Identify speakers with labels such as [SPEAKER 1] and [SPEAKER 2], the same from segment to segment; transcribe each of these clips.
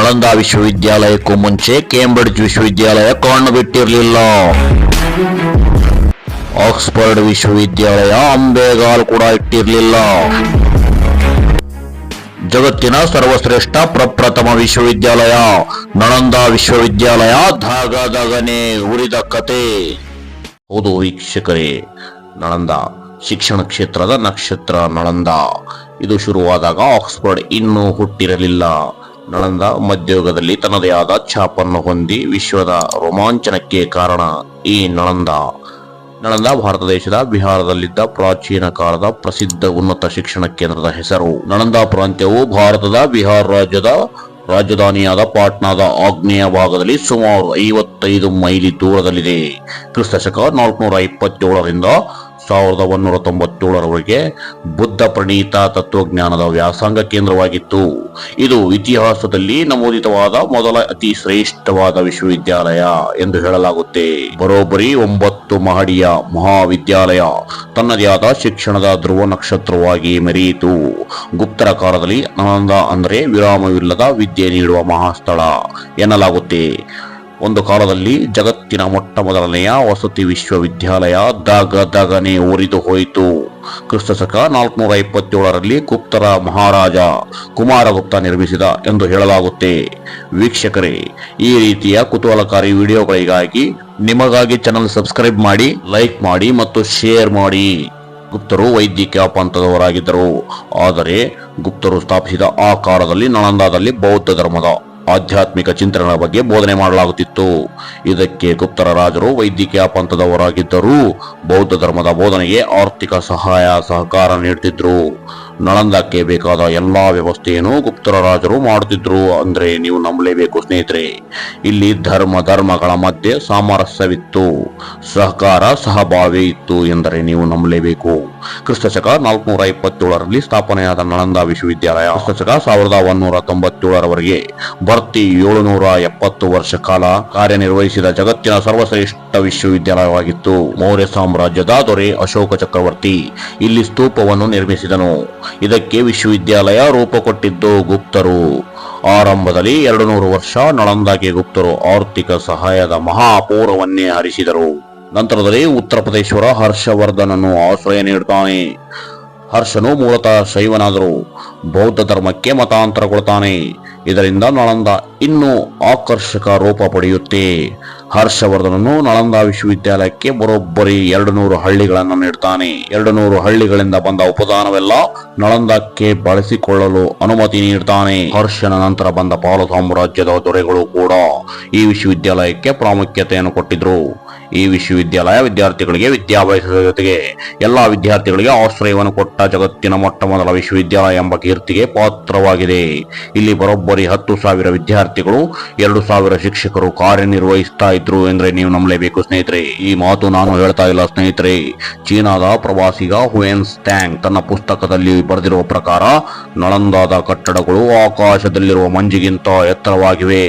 [SPEAKER 1] ನಳಂದ ವಿಶ್ವವಿದ್ಯಾಲಯಕ್ಕೂ ಮುಂಚೆ ಕೇಂಬ್ರಿಡ್ಜ್ ವಿಶ್ವವಿದ್ಯಾಲಯ ಕಣ್ಣು ಬಿಟ್ಟಿರಲಿಲ್ಲ. ಆಕ್ಸ್ಫರ್ಡ್ ವಿಶ್ವವಿದ್ಯಾಲಯ ಅಂಬೆಗಾಲ್ ಕೂಡ ಇಟ್ಟಿರಲಿಲ್ಲ. ಜಗತ್ತಿನ ಸರ್ವಶ್ರೇಷ್ಠ ಪ್ರಪ್ರಥಮ ವಿಶ್ವವಿದ್ಯಾಲಯ ನಳಂದ ವಿಶ್ವವಿದ್ಯಾಲಯ ಧಾಗನೆ ಉರಿದ ಕತೆ. ಹೌದು ವೀಕ್ಷಕರೇ, ನಳಂದ ಶಿಕ್ಷಣ ಕ್ಷೇತ್ರದ ನಕ್ಷತ್ರ ನಳಂದ. ಇದು ಶುರುವಾದಾಗ ಆಕ್ಸ್ಫರ್ಡ್ ಇನ್ನೂ ಹುಟ್ಟಿರಲಿಲ್ಲ. ನಳಂದ ಮಧ್ಯಯುಗದಲ್ಲಿ ತನ್ನದೇ ಆದ ಛಾಪನ್ನು ಹೊಂದಿ ವಿಶ್ವದ ರೋಮಾಂಚನಕ್ಕೆ ಕಾರಣ ಈ ನಳಂದ. ನಳಂದ ಭಾರತ ದೇಶದ ಬಿಹಾರದಲ್ಲಿದ್ದ ಪ್ರಾಚೀನ ಕಾಲದ ಪ್ರಸಿದ್ಧ ಉನ್ನತ ಶಿಕ್ಷಣ ಕೇಂದ್ರದ ಹೆಸರು. ನಳಂದ ಪ್ರಾಂತ್ಯವು ಭಾರತದ ಬಿಹಾರ ರಾಜ್ಯದ ರಾಜಧಾನಿಯಾದ ಪಾಟ್ನಾದ ಆಗ್ನೇಯ ಭಾಗದಲ್ಲಿ ಸುಮಾರು 55 ಮೈಲಿ ದೂರದಲ್ಲಿದೆ. ಕ್ರಿಸ್ತಶಕ 427ರಿಂದ 1197ರವರೆಗೆ ಬುದ್ಧ ಪ್ರಣೀತ ತತ್ವಜ್ಞಾನದ ವ್ಯಾಸಂಗ ಕೇಂದ್ರವಾಗಿತ್ತು. ಇದು ಇತಿಹಾಸದಲ್ಲಿ ನಮೂದಿತವಾದ ಮೊದಲ ಅತಿ ಶ್ರೇಷ್ಠವಾದ ವಿಶ್ವವಿದ್ಯಾಲಯ ಎಂದು ಹೇಳಲಾಗುತ್ತೆ. ಬರೋಬ್ಬರಿ 9 ಮಹಡಿಯ ಮಹಾವಿದ್ಯಾಲಯ ತನ್ನದೇ ಆದ ಶಿಕ್ಷಣದ ಧ್ರುವ ನಕ್ಷತ್ರವಾಗಿ ಮೆರೆಯಿತು. ಗುಪ್ತರ ಕಾಲದಲ್ಲಿ ನಳಂದ ಅಂದರೆ ವಿರಾಮವಿಲ್ಲದ ವಿದ್ಯೆ ನೀಡುವ ಮಹಾಸ್ಥಳ ಎನ್ನಲಾಗುತ್ತೆ. ಒಂದು ಕಾಲದಲ್ಲಿ ಜಗತ್ತಿನ ಮೊಟ್ಟ ಮೊದಲನೆಯ ವಸತಿ ವಿಶ್ವವಿದ್ಯಾಲಯ ದಾಗನೆ ಉರಿದು ಹೋಯಿತು. ಕ್ರಿಸ್ತಶಕ 427ರಲ್ಲಿ ಗುಪ್ತರ ಮಹಾರಾಜ ಕುಮಾರಗುಪ್ತ ನಿರ್ಮಿಸಿದ ಎಂದು ಹೇಳಲಾಗುತ್ತೆ. ವೀಕ್ಷಕರೇ, ಈ ರೀತಿಯ ಕುತೂಹಲಕಾರಿ ವಿಡಿಯೋಗಳಿಗಾಗಿ ನಿಮಗಾಗಿ ಚಾನಲ್ ಸಬ್ಸ್ಕ್ರೈಬ್ ಮಾಡಿ, ಲೈಕ್ ಮಾಡಿ ಮತ್ತು ಶೇರ್ ಮಾಡಿ. ಗುಪ್ತರು ವೈದಿಕ ಪಂಥದವರಾಗಿದ್ದರು. ಆದರೆ ಗುಪ್ತರು ಸ್ಥಾಪಿಸಿದ ಆ ಕಾಲದಲ್ಲಿ ನಳಂದಾದಲ್ಲಿ ಬೌದ್ಧ ಧರ್ಮದ ಆಧ್ಯಾತ್ಮಿಕ ಚಿಂತನೆಗಳ ಬಗ್ಗೆ ಬೋಧನೆ ಮಾಡಲಾಗುತ್ತಿತ್ತು. ಇದಕ್ಕೆ ಗುಪ್ತರ ರಾಜರು ವೈದಿಕ ಪಂಥದವರಾಗಿದ್ದರೂ ಬೌದ್ಧ ಧರ್ಮದ ಬೋಧನೆಗೆ ಆರ್ಥಿಕ ಸಹಕಾರ ನೀಡುತ್ತಿದ್ರು. ನಳಂದಕ್ಕೆ ಬೇಕಾದ ಎಲ್ಲಾ ವ್ಯವಸ್ಥೆಯನ್ನು ಗುಪ್ತರ ರಾಜರು ಮಾಡುತ್ತಿದ್ರು ಅಂದ್ರೆ ನೀವು ನಂಬಲೇಬೇಕು ಸ್ನೇಹಿತರೆ. ಇಲ್ಲಿ ಧರ್ಮಗಳ ಮಧ್ಯೆ ಸಾಮರಸ್ಯವಿತ್ತು, ಸಹಕಾರ ಸಹಬಾಳ್ವೆ ಇತ್ತು ಎಂದರೆ ನೀವು ನಂಬಲೇಬೇಕು. ಕ್ರಿಸ್ತಶಕ 427ರಲ್ಲಿ ಸ್ಥಾಪನೆಯಾದ ನಳಂದ ವಿಶ್ವವಿದ್ಯಾಲಯ ಕ್ರಿಸ್ತಶಕ 1197ರವರೆಗೆ ಭರ್ತಿ 770 ವರ್ಷ ಕಾಲ ಕಾರ್ಯನಿರ್ವಹಿಸಿದ ಜಗತ್ತಿನ ಸರ್ವಶ್ರೇಷ್ಠ ವಿಶ್ವವಿದ್ಯಾಲಯವಾಗಿತ್ತು. ಮೌರ್ಯ ಸಾಮ್ರಾಜ್ಯದ ದೊರೆ ಅಶೋಕ ಚಕ್ರವರ್ತಿ ಇಲ್ಲಿ ಸ್ತೂಪವನ್ನು ನಿರ್ಮಿಸಿದನು. ಇದಕ್ಕೆ ವಿಶ್ವವಿದ್ಯಾಲಯ ರೂಪ ಕೊಟ್ಟಿದ್ದು ಗುಪ್ತರು. ಆರಂಭದಲ್ಲಿ 200 ವರ್ಷ ನಳಂದಾಗೆ ಗುಪ್ತರು ಆರ್ಥಿಕ ಸಹಾಯದ ಮಹಾಪೂರವನ್ನೇ ಹರಿಸಿದರು. ನಂತರದಲ್ಲಿ ಉತ್ತರ ಪ್ರದೇಶ್ವರ ಹರ್ಷವರ್ಧನನು ಆಶ್ರಯ ನೀಡುತ್ತಾನೆ. ಹರ್ಷನು ಮೂಲತಃ ಶೈವನಾದರೂ ಬೌದ್ಧ ಧರ್ಮಕ್ಕೆ ಮತಾಂತರಗೊಳ್ತಾನೆ. ಇದರಿಂದ ನಳಂದ ಇನ್ನೂ ಆಕರ್ಷಕ ರೂಪ ಪಡೆಯುತ್ತೆ. ಹರ್ಷವರ್ಧನನು ನಳಂದ ವಿಶ್ವವಿದ್ಯಾಲಯಕ್ಕೆ ಬರೋಬ್ಬರಿ 200 ಹಳ್ಳಿಗಳನ್ನು ನೀಡುತ್ತಾನೆ. 200 ಹಳ್ಳಿಗಳಿಂದ ಬಂದ ಉಪದಾನವೆಲ್ಲ ನಳಂದಕ್ಕೆ ಬಳಸಿಕೊಳ್ಳಲು ಅನುಮತಿ ನೀಡುತ್ತಾನೆ. ಹರ್ಷನ ನಂತರ ಬಂದ ಪಾಲ ಸಾಮ್ರಾಜ್ಯದ ದೊರೆಗಳು ಕೂಡ ಈ ವಿಶ್ವವಿದ್ಯಾಲಯಕ್ಕೆ ಪ್ರಾಮುಖ್ಯತೆಯನ್ನು ಕೊಟ್ಟಿದ್ರು. ಈ ವಿಶ್ವವಿದ್ಯಾಲಯ ವಿದ್ಯಾರ್ಥಿಗಳಿಗೆ ವಿದ್ಯಾಭ್ಯಾಸದ ಜೊತೆಗೆ ಎಲ್ಲಾ ವಿದ್ಯಾರ್ಥಿಗಳಿಗೆ ಆಶ್ರಯವನ್ನು ಕೊಟ್ಟ ಜಗತ್ತಿನ ಮೊಟ್ಟ ಮೊದಲ ವಿಶ್ವವಿದ್ಯಾಲಯ ಎಂಬ ಕೀರ್ತಿಗೆ ಪಾತ್ರವಾಗಿದೆ. ಇಲ್ಲಿ ಬರೋಬ್ಬರಿ 10,000 ವಿದ್ಯಾರ್ಥಿಗಳು, 2,000 ಶಿಕ್ಷಕರು ಕಾರ್ಯನಿರ್ವಹಿಸ್ತಾ ಇದ್ರು ಎಂದ್ರೆ ನೀವು ನಂಬಲೇಬೇಕು ಸ್ನೇಹಿತರೆ. ಈ ಮಾತು ನಾನು ಹೇಳ್ತಾ ಇಲ್ಲ ಸ್ನೇಹಿತರೆ. ಚೀನಾದ ಪ್ರವಾಸಿಗ ಹುಯೆನ್ ಸ್ಟ್ಯಾಂಗ್ ತನ್ನ ಪುಸ್ತಕದಲ್ಲಿ ಬರೆದಿರುವ ಪ್ರಕಾರ ನಳಂದಾದ ಕಟ್ಟಡಗಳು ಆಕಾಶದಲ್ಲಿರುವ ಮಂಜಿಗಿಂತ ಎತ್ತರವಾಗಿವೆ.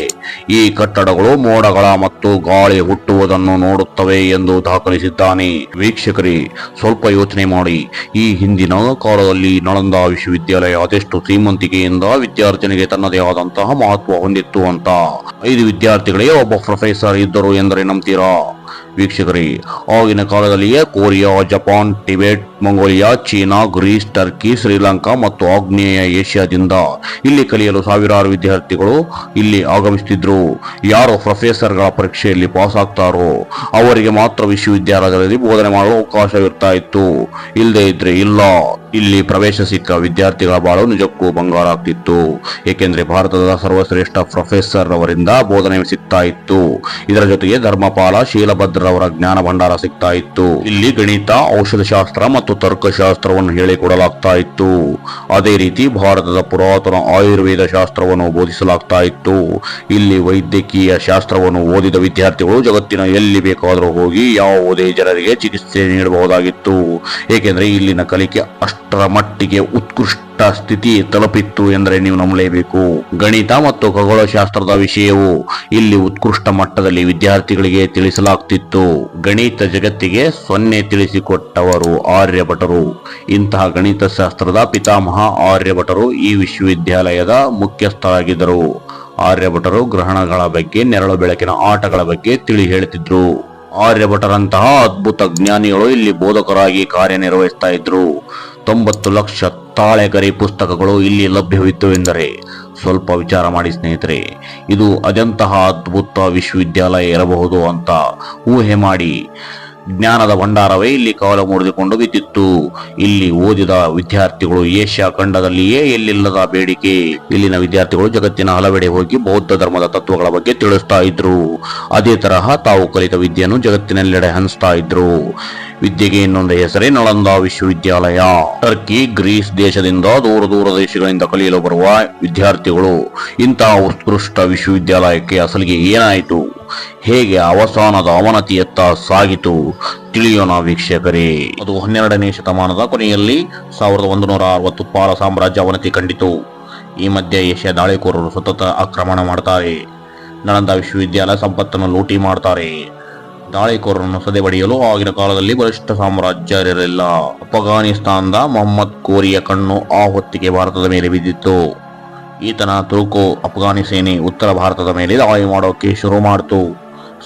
[SPEAKER 1] ಈ ಕಟ್ಟಡಗಳು ಮೋಡಗಳ ಮತ್ತು ಗಾಳಿ ಹುಟ್ಟುವುದನ್ನು ನೋಡುತ್ತವೆ ಎಂದು ದಾಖಲಿಸಿದ್ದಾನೆ. ವೀಕ್ಷಕರೇ, ಸ್ವಲ್ಪ ಯೋಚನೆ ಮಾಡಿ. ಈ ಹಿಂದಿನ ಕಾಲದಲ್ಲಿ ನಳಂದ ವಿಶ್ವವಿದ್ಯಾಲಯ ಅದೆಷ್ಟು ಶ್ರೀಮಂತಿಕೆಯಿಂದ ವಿದ್ಯಾರ್ಥಿನಿಗೆ ತನ್ನದೇ ಆದಂತಹ ಮಹತ್ವ ಹೊಂದಿತ್ತು ಅಂತ. 5 ವಿದ್ಯಾರ್ಥಿಗಳಿಗೆ ಒಬ್ಬ ಪ್ರೊಫೆಸರ್ ಇದ್ದರು ಎಂದರೆ ನಂಬ್ತೀರಾ? ವೀಕ್ಷಕರೇ, ಆಗಿನ ಕಾಲದಲ್ಲಿಯೇ Korea, Japan, Tibet, Mongolia, China, Greece, Turkey, Sri Lanka ಮತ್ತು ಆಗ್ನೇಯ ಏಷ್ಯಾದಿಂದ ಇಲ್ಲಿ ಕಲಿಯಲು ಸಾವಿರಾರು ವಿದ್ಯಾರ್ಥಿಗಳು ಇಲ್ಲಿ ಆಗಮಿಸುತ್ತಿದ್ರು. ಯಾರು ಪ್ರೊಫೆಸರ್ಗಳ ಪರೀಕ್ಷೆಯಲ್ಲಿ ಪಾಸ್ ಆಗ್ತಾರೋ ಅವರಿಗೆ ಮಾತ್ರ ವಿಶ್ವವಿದ್ಯಾಲಯದಲ್ಲಿ ಬೋಧನೆ ಮಾಡಲು ಅವಕಾಶವಿರ್ತಾ ಇತ್ತು. ಇಲ್ಲದೆ ಇದ್ರೆ ಇಲ್ಲ. ಇಲ್ಲಿ ಪ್ರವೇಶ ಸಿಕ್ಕ ವಿದ್ಯಾರ್ಥಿಗಳ ಬಾಳು ನಿಜಕ್ಕೂ ಬಂಗಾರ ಆಗ್ತಿತ್ತು. ಏಕೆಂದ್ರೆ ಭಾರತದ ಸರ್ವಶ್ರೇಷ್ಠ ಪ್ರೊಫೆಸರ್ ಅವರಿಂದ ಬೋಧನೆ ಸಿಗ್ತಾ ಇತ್ತು. ಇದರ ಜೊತೆಗೆ ಧರ್ಮಪಾಲ, ಶೀಲಭದ್ರವರ ಜ್ಞಾನ ಭಂಡಾರ ಸಿಗ್ತಾ ಇತ್ತು. ಇಲ್ಲಿ ಗಣಿತ, ಔಷಧಶಾಸ್ತ್ರ ಮತ್ತು ತರ್ಕಶಾಸ್ತ್ರವನ್ನು ಹೇಳಿಕೊಡಲಾಗ್ತಾ ಇತ್ತು. ಅದೇ ರೀತಿ ಭಾರತದ ಪುರಾತನ ಆಯುರ್ವೇದ ಶಾಸ್ತ್ರವನ್ನು ಬೋಧಿಸಲಾಗ್ತಾ ಇತ್ತು. ಇಲ್ಲಿ ವೈದ್ಯಕೀಯ ಶಾಸ್ತ್ರವನ್ನು ಓದಿದ ವಿದ್ಯಾರ್ಥಿಗಳು ಜಗತ್ತಿನ ಎಲ್ಲಿ ಬೇಕಾದರೂ ಹೋಗಿ ಯಾವುದೇ ಜನರಿಗೆ ಚಿಕಿತ್ಸೆ ನೀಡಬಹುದಾಗಿತ್ತು. ಏಕೆಂದ್ರೆ ಇಲ್ಲಿನ ಕಲಿಕೆ ಅಷ್ಟರ ಮಟ್ಟಿಗೆ ಉತ್ಕೃಷ್ಟ ಸ್ಥಿತಿ ತಲುಪಿತ್ತು ಎಂದರೆ ನೀವು ನಂಬಲೇಬೇಕು. ಗಣಿತ ಮತ್ತು ಖಗೋಳಶಾಸ್ತ್ರದ ವಿಷಯವು ಇಲ್ಲಿ ಉತ್ಕೃಷ್ಟ ಮಟ್ಟದಲ್ಲಿ ವಿದ್ಯಾರ್ಥಿಗಳಿಗೆ ತಿಳಿಸಲಾಗ್ತಿತ್ತು. ಗಣಿತ ಜಗತ್ತಿಗೆ 0 ತಿಳಿಸಿಕೊಟ್ಟವರು ಆರ್ಯಭಟರು. ಇಂತಹ ಗಣಿತ ಶಾಸ್ತ್ರದ ಪಿತಾಮಹ ಆರ್ಯಭಟರು ಈ ವಿಶ್ವವಿದ್ಯಾಲಯದ ಮುಖ್ಯಸ್ಥರಾಗಿದ್ದರು. ಆರ್ಯಭಟರು ಗ್ರಹಣಗಳ ಬಗ್ಗೆ, ನೆರಳು ಬೆಳಕಿನ ಆಟಗಳ ಬಗ್ಗೆ ತಿಳಿ ಹೇಳುತ್ತಿದ್ರು. ಆರ್ಯಭಟರಂತಹ ಅದ್ಭುತ ಜ್ಞಾನಿಗಳು ಇಲ್ಲಿ ಬೋಧಕರಾಗಿ ಕಾರ್ಯನಿರ್ವಹಿಸ್ತಾ ಇದ್ರು. 90 ಲಕ್ಷ ತಾಳೆಗರಿ ಪುಸ್ತಕಗಳು ಇಲ್ಲಿ ಲಭ್ಯವಿತ್ತು ಎಂದರೆ ಸ್ವಲ್ಪ ವಿಚಾರ ಮಾಡಿ ಸ್ನೇಹಿತರೆ, ಇದು ಅದೆಂತಹ ಅದ್ಭುತ ವಿಶ್ವವಿದ್ಯಾಲಯ ಇರಬಹುದು ಅಂತ ಊಹೆ ಮಾಡಿ. ಜ್ಞಾನದ ಭಂಡಾರವೇ ಇಲ್ಲಿ ಕಾಲು ಮುರಿದುಕೊಂಡು ಬಿದ್ದಿತ್ತು. ಇಲ್ಲಿ ಓದಿದ ವಿದ್ಯಾರ್ಥಿಗಳು ಏಷ್ಯಾ ಖಂಡದಲ್ಲಿಯೇ ಎಲ್ಲಿಲ್ಲದ ಬೇಡಿಕೆ. ಇಲ್ಲಿನ ವಿದ್ಯಾರ್ಥಿಗಳು ಜಗತ್ತಿನ ಹಲವೆಡೆ ಹೋಗಿ ಬೌದ್ಧ ಧರ್ಮದ ತತ್ವಗಳ ಬಗ್ಗೆ ತಿಳಿಸ್ತಾ ಇದ್ರು. ಅದೇ ತರಹ ತಾವು ಕಲಿತ ವಿದ್ಯೆಯನ್ನು ಜಗತ್ತಿನೆಲ್ಲೆಡೆ ಹಂಚ್ತಾ ಇದ್ರು. ವಿದ್ಯೆಗೆ ಇನ್ನೊಂದು ಹೆಸರೇ ನಳಂದ ವಿಶ್ವವಿದ್ಯಾಲಯ. ಟರ್ಕಿ, ಗ್ರೀಸ್ ದೇಶದಿಂದ ದೂರ ದೂರ ದೇಶಗಳಿಂದ ಕಲಿಯಲು ಬರುವ ವಿದ್ಯಾರ್ಥಿಗಳು ಇಂತಹ ಉತ್ಕೃಷ್ಟ ವಿಶ್ವವಿದ್ಯಾಲಯಕ್ಕೆ ಅಸಲಿಗೆ ಏನಾಯಿತು, ಹೇಗೆ ಅವಸಾನದ ಅವನತಿಯತ್ತ ಸಾಗಿತು ತಿಳಿಯೋಣ ವೀಕ್ಷಕರೇ. ಅದು 12ನೇ ಶತಮಾನದ ಕೊನೆಯಲ್ಲಿ 1160 ಪಾಲ ಸಾಮ್ರಾಜ್ಯ ಅವನತಿ ಕಂಡಿತು. ಈ ಮಧ್ಯೆ ಏಷ್ಯಾ ದಾಳಿಕೋರರು ಸತತ ಆಕ್ರಮಣ ಮಾಡ್ತಾರೆ. ನಳಂದ ವಿಶ್ವವಿದ್ಯಾಲಯ ಸಂಪತ್ತನ್ನು ಲೂಟಿ ಮಾಡ್ತಾರೆ. ದಾಳಿಕೋರರನ್ನು ಸದೆಬಡಿಯಲು ಆಗಿನ ಕಾಲದಲ್ಲಿ ಬಲಿಷ್ಠ ಸಾಮ್ರಾಜ್ಯ ಇರಲಿಲ್ಲ. ಅಫ್ಘಾನಿಸ್ತಾನದ ಮೊಹಮ್ಮದ್ ಗೋರಿಯ ಕಣ್ಣು ಆ ಹೊತ್ತಿಗೆ ಭಾರತದ ಮೇಲೆ ಬಿದ್ದಿತ್ತು. ಈತನ ತುರ್ಕೋ ಅಫ್ಘಾನಿ ಸೇನೆ ಉತ್ತರ ಭಾರತದ ಮೇಲೆ ದಾಳಿ ಮಾಡೋಕೆ ಶುರು ಮಾಡಿತು.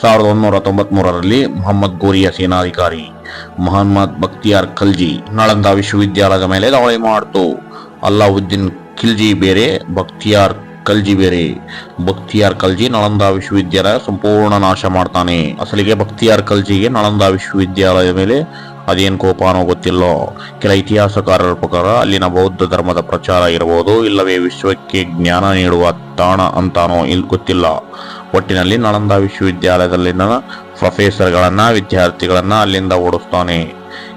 [SPEAKER 1] 1193ರಲ್ಲಿ ಮೊಹಮ್ಮದ್ ಗೋರಿಯ ಸೇನಾಧಿಕಾರಿ ಮೊಹಮ್ಮದ್ ಬಕ್ತಿಯಾರ್ ಖಲ್ಜಿ ನಳಂದ ವಿಶ್ವವಿದ್ಯಾಲಯದ ಮೇಲೆ ದಾಳಿ ಮಾಡಿತು. ಅಲ್ಲಾವುದ್ದೀನ್ ಖಿಲ್ಜಿ ಬೇರೆ, ಬಕ್ತಿಯಾರ್ ಖಲ್ಜಿ ಬೇರೆ. ಬಕ್ತಿಯಾರ್ ಖಲ್ಜಿ ನಳಂದ ವಿಶ್ವವಿದ್ಯಾಲಯ ಸಂಪೂರ್ಣ ನಾಶ ಮಾಡ್ತಾನೆ. ಅಸಲಿಗೆ ಬಕ್ತಿಯಾರ್ ಖಲ್ಜಿಗೆ ನಳಂದ ವಿಶ್ವವಿದ್ಯಾಲಯದ ಮೇಲೆ ಅದೇನು ಕೋಪಾನೋ ಗೊತ್ತಿಲ್ಲ. ಕೆಲ ಇತಿಹಾಸಕಾರರ ಪ್ರಕಾರ ಅಲ್ಲಿನ ಬೌದ್ಧ ಧರ್ಮದ ಪ್ರಚಾರ ಇರಬಹುದು, ಇಲ್ಲವೇ ವಿಶ್ವಕ್ಕೆ ಜ್ಞಾನ ನೀಡುವ ತಾಣ ಅಂತಾನೋ ಗೊತ್ತಿಲ್ಲ. ಒಟ್ಟಿನಲ್ಲಿ ನಳಂದ ವಿಶ್ವವಿದ್ಯಾಲಯದಲ್ಲಿನ ಪ್ರೊಫೆಸರ್ಗಳನ್ನ, ವಿದ್ಯಾರ್ಥಿಗಳನ್ನ ಅಲ್ಲಿಂದ ಓಡಿಸ್ತಾನೆ.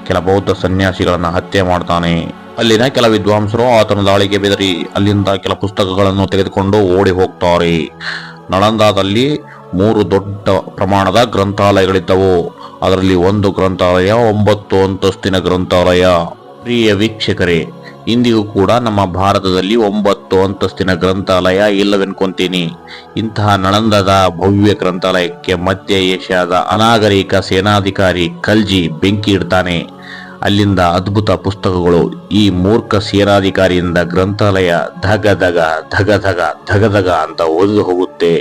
[SPEAKER 1] ಕೆಲ ಬೌದ್ಧ ಸನ್ಯಾಸಿಗಳನ್ನ ಹತ್ಯೆ ಮಾಡ್ತಾನೆ. ಅಲ್ಲಿನ ಕೆಲ ವಿದ್ವಾಂಸರು ಆತನ ದಾಳಿಗೆ ಬೆದರಿ ಅಲ್ಲಿಂದ ಕೆಲ ಪುಸ್ತಕಗಳನ್ನು ತೆಗೆದುಕೊಂಡು ಓಡಿ ಹೋಗ್ತಾರೆ. ನಳಂದಾದಲ್ಲಿ 3 ದೊಡ್ಡ ಪ್ರಮಾಣದ ಗ್ರಂಥಾಲಯಗಳಿದ್ದವು. ಅದರಲ್ಲಿ ಒಂದು ಗ್ರಂಥಾಲಯ 9 ಅಂತಸ್ತಿನ ಗ್ರಂಥಾಲಯ. ಪ್ರಿಯ ವೀಕ್ಷಕರೇ, ಇಂದಿಗೂ ಕೂಡ ನಮ್ಮ ಭಾರತದಲ್ಲಿ 9 ಅಂತಸ್ತಿನ ಗ್ರಂಥಾಲಯ ಇಲ್ಲವೆನ್ಕೊಂತೀನಿ. ಇಂತಹ ನಳಂದದ ಭವ್ಯ ಗ್ರಂಥಾಲಯಕ್ಕೆ ಮಧ್ಯ ಏಷ್ಯಾದ ಅನಾಗರಿಕ ಸೇನಾಧಿಕಾರಿ ಖಲ್ಜಿ ಬೆಂಕಿ ಇಡ್ತಾನೆ. ಅಲ್ಲಿಂದ ಅದ್ಭುತ ಪುಸ್ತಕಗಳು ಈ ಮೂರ್ಖ ಸೇನಾಧಿಕಾರಿಯಿಂದ ಗ್ರಂಥಾಲಯ ಧಗ ಧಗ ಧಗ ಧಗ ಧಗ ಧಗ ಅಂತ ಓದಿ ಹೋಗುತ್ತೆ.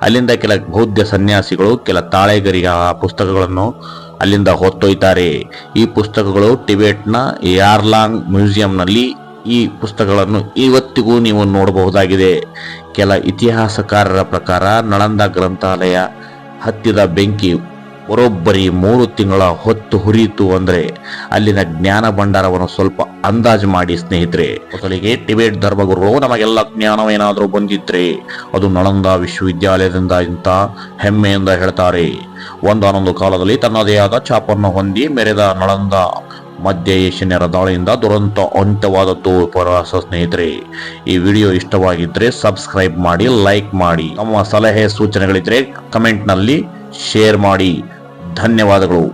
[SPEAKER 1] ಅಲ್ಲಿಂದ ಕೆಲ ಬೌದ್ಧ ಸನ್ಯಾಸಿಗಳು ಕೆಲ ತಾಳೆಗರಿಯ ಪುಸ್ತಕಗಳನ್ನು ಅಲ್ಲಿಂದ ಹೊತ್ತೊಯ್ತಾರೆ. ಈ ಪುಸ್ತಕಗಳು ಟಿಬೆಟ್ನ ಯಾರ್ಲಾಂಗ್ ಮ್ಯೂಸಿಯಂನಲ್ಲಿ ಈ ಪುಸ್ತಕಗಳನ್ನು ಇವತ್ತಿಗೂ ನೀವು ನೋಡಬಹುದಾಗಿದೆ. ಕೆಲ ಇತಿಹಾಸಕಾರರ ಪ್ರಕಾರ ನಳಂದ ಗ್ರಂಥಾಲಯ ಹತ್ತಿದ ಬೆಂಕಿ ಬರೋಬ್ಬರಿ 3 ತಿಂಗಳ ಹೊತ್ತು ಹುರಿಯಿತು ಅಂದ್ರೆ ಅಲ್ಲಿನ ಜ್ಞಾನ ಭಂಡಾರವನ್ನು ಸ್ವಲ್ಪ ಅಂದಾಜು ಮಾಡಿ ಸ್ನೇಹಿತರೆ. ಮೊದಲಿಗೆ ಟಿಬೆಟ್ ಧರ್ಮಗುರುಗಳು ನಮಗೆಲ್ಲ ಜ್ಞಾನವೇನಾದರೂ ಬಂದಿದ್ರೆ ಅದು ನಳಂದ ವಿಶ್ವವಿದ್ಯಾಲಯದಿಂದ ಅಂತ ಹೆಮ್ಮೆಯಿಂದ ಹೇಳ್ತಾರೆ. ಒಂದಾನೊಂದು ಕಾಲದಲ್ಲಿ ತನ್ನದೇ ಆದ ಛಾಪನ್ನು ಹೊಂದಿ ಮೆರೆದ ನಳಂದ ಮಧ್ಯ ಏಷ್ಯನ್ಯರ ದಾಳಿಯಿಂದ ದುರಂತ ಅಂತ್ಯವಾದದ್ದು ಉಪನ್ಯಾಸ. ಸ್ನೇಹಿತರೆ, ಈ ವಿಡಿಯೋ ಇಷ್ಟವಾಗಿದ್ರೆ ಸಬ್ಸ್ಕ್ರೈಬ್ ಮಾಡಿ, ಲೈಕ್ ಮಾಡಿ. ನಮ್ಮ ಸಲಹೆ ಸೂಚನೆಗಳಿದ್ರೆ ಕಮೆಂಟ್ನಲ್ಲಿ ಶೇರ್ ಮಾಡಿ. ಧನ್ಯವಾದಗಳು.